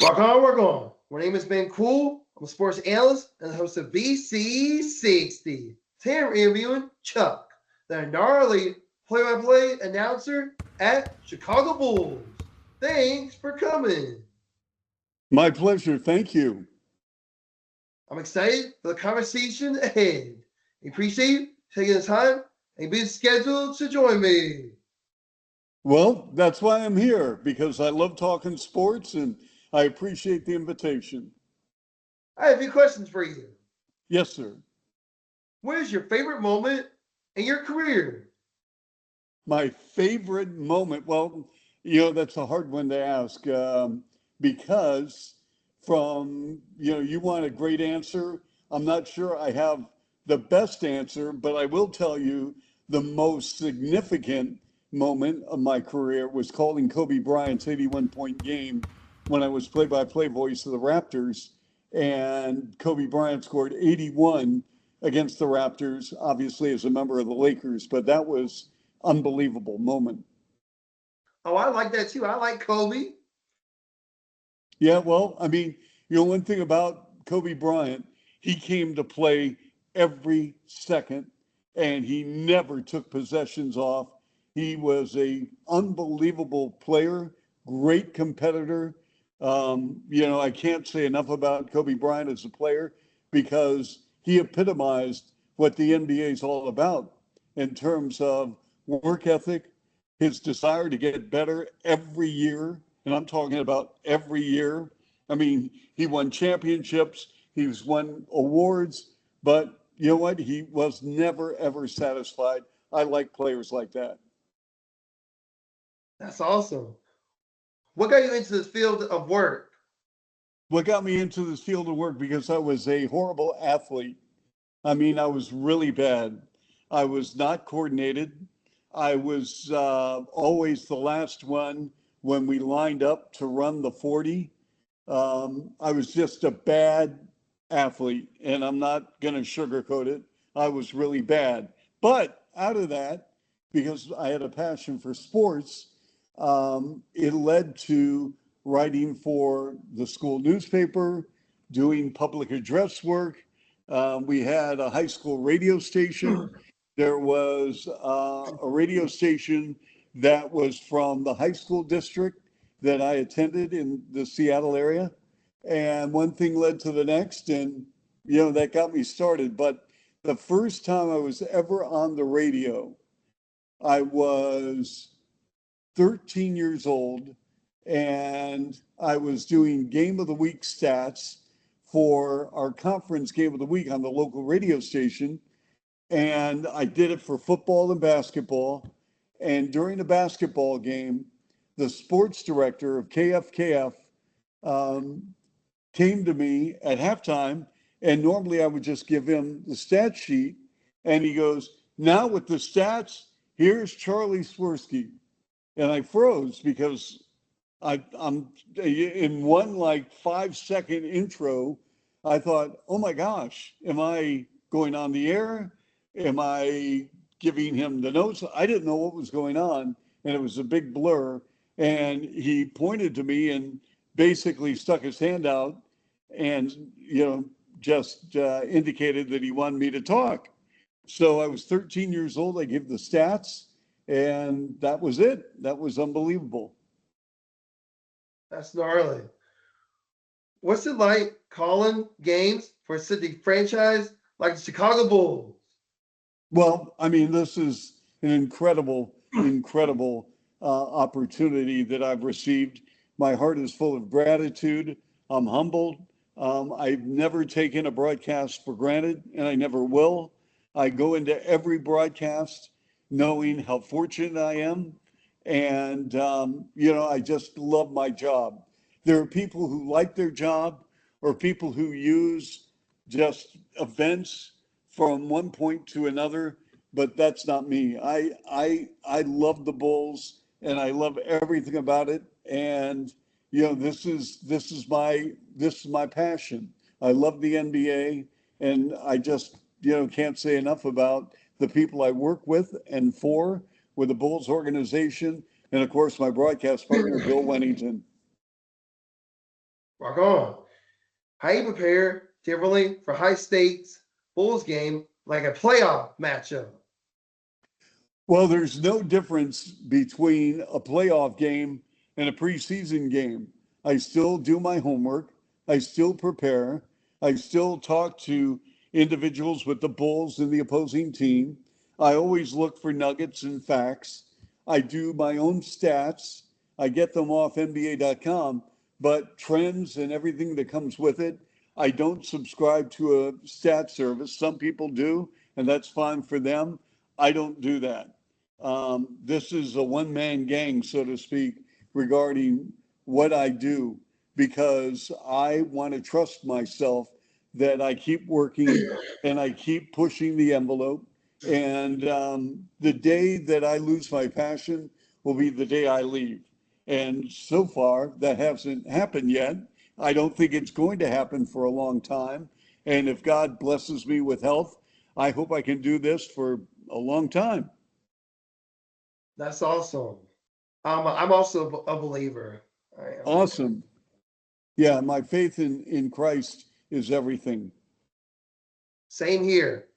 Rock on, rock on. My name is Ben Cool. I'm a sports analyst and the host of BC60. Today I'm interviewing Chuck, the gnarly play-by-play announcer at Chicago Bulls. Thanks for coming. My pleasure. Thank you. I'm excited for the conversation ahead. I appreciate you taking the time and being scheduled to join me. Well, that's why I'm here, because I love talking sports and I appreciate the invitation. I have a few questions for you. Yes, sir. What is your favorite moment in your career? My favorite moment, well, that's a hard one to ask because you want a great answer. I'm not sure I have the best answer, but I will tell you the most significant moment of my career was calling Kobe Bryant's 81-point game when I was play-by-play voice of the Raptors. And Kobe Bryant scored 81 against the Raptors, obviously as a member of the Lakers, but that was unbelievable moment. Oh, I like that too. I like Kobe. Yeah, well, I mean, one thing about Kobe Bryant, he came to play every second and he never took possessions off. He was a unbelievable player, great competitor. I can't say enough about Kobe Bryant as a player because he epitomized what the NBA is all about in terms of work ethic, his desire to get better every year. And I'm talking about every year. I mean, he won championships, he's won awards, but you know what? He was never, ever satisfied. I like players like that. That's awesome. What got you into this field of work? What got me into this field of work because I was a horrible athlete. I mean, I was really bad. I was not coordinated. I was always the last one when we lined up to run the 40. I was just a bad athlete, and I'm not going to sugarcoat it. I was really bad. But out of that, because I had a passion for sports, it led to writing for the school newspaper, doing public address work. We had a high school radio station. There was a radio station that was from the high school district that I attended in the Seattle area. And one thing led to the next, and that got me started. But the first time I was ever on the radio, I was 13 years old, and I was doing Game of the Week stats for our conference Game of the Week on the local radio station. And I did it for football and basketball. And during the basketball game, the sports director of KFKF um, came to me at halftime. And normally I would just give him the stat sheet. And he goes, "Now with the stats, here's Charlie Swirsky." And I froze because I'm in one like 5-second intro. I thought, oh my gosh, am I going on the air? Am I giving him the notes? I didn't know what was going on, and it was a big blur. And he pointed to me and basically stuck his hand out and, just indicated that he wanted me to talk. So I was 13 years old. I gave the stats, and that was it. That was unbelievable. That's gnarly. What's it like calling games for a city franchise like the Chicago Bulls? Well, I mean, this is an incredible opportunity that I've received. My heart is full of gratitude. I'm humbled. I've never taken a broadcast for granted, and I never will. I go into every broadcast knowing how fortunate I am. And, I just love my job. There are people who like their job or people who use just events from one point to another, but that's not me. I love the Bulls and I love everything about it. And this is my passion. I love the NBA, and I just can't say enough about the people I work with and for with the Bulls organization, and of course my broadcast partner Bill Wennington. Rock on. How you prepare differently for high stakes Bulls game like a playoff matchup? Well, there's no difference between a playoff game and a preseason game. I still do my homework. I still prepare. I still talk to individuals with the Bulls and the opposing team. I always look for nuggets and facts. I do my own stats. I get them off NBA.com, but trends and everything that comes with it, I don't subscribe to a stat service. Some people do, and that's fine for them. I don't do that. This is a one-man gang, so to speak, regarding what I do, because I want to trust myself that I keep working and I keep pushing the envelope. And the day that I lose my passion will be the day I leave. And so far, that hasn't happened yet. I don't think it's going to happen for a long time. And if God blesses me with health, I hope I can do this for a long time. That's awesome. I'm also a believer. I am. Awesome. Yeah, my faith in Christ is everything. Same here.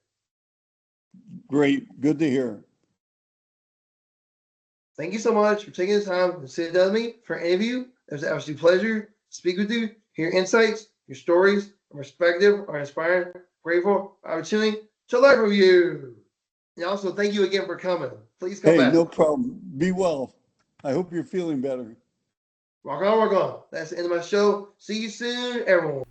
Great. Good to hear. Thank you so much for taking the time to sit down with me for an interview. It was an absolute pleasure to speak with you, hear your insights, your stories, and perspective are inspiring, grateful, opportunity to learn from you. And also, thank you again for coming. Please come Hey, back. no problem. Be well. I hope you're feeling better. Rock on, rock on. That's the end of my show. See you soon, everyone.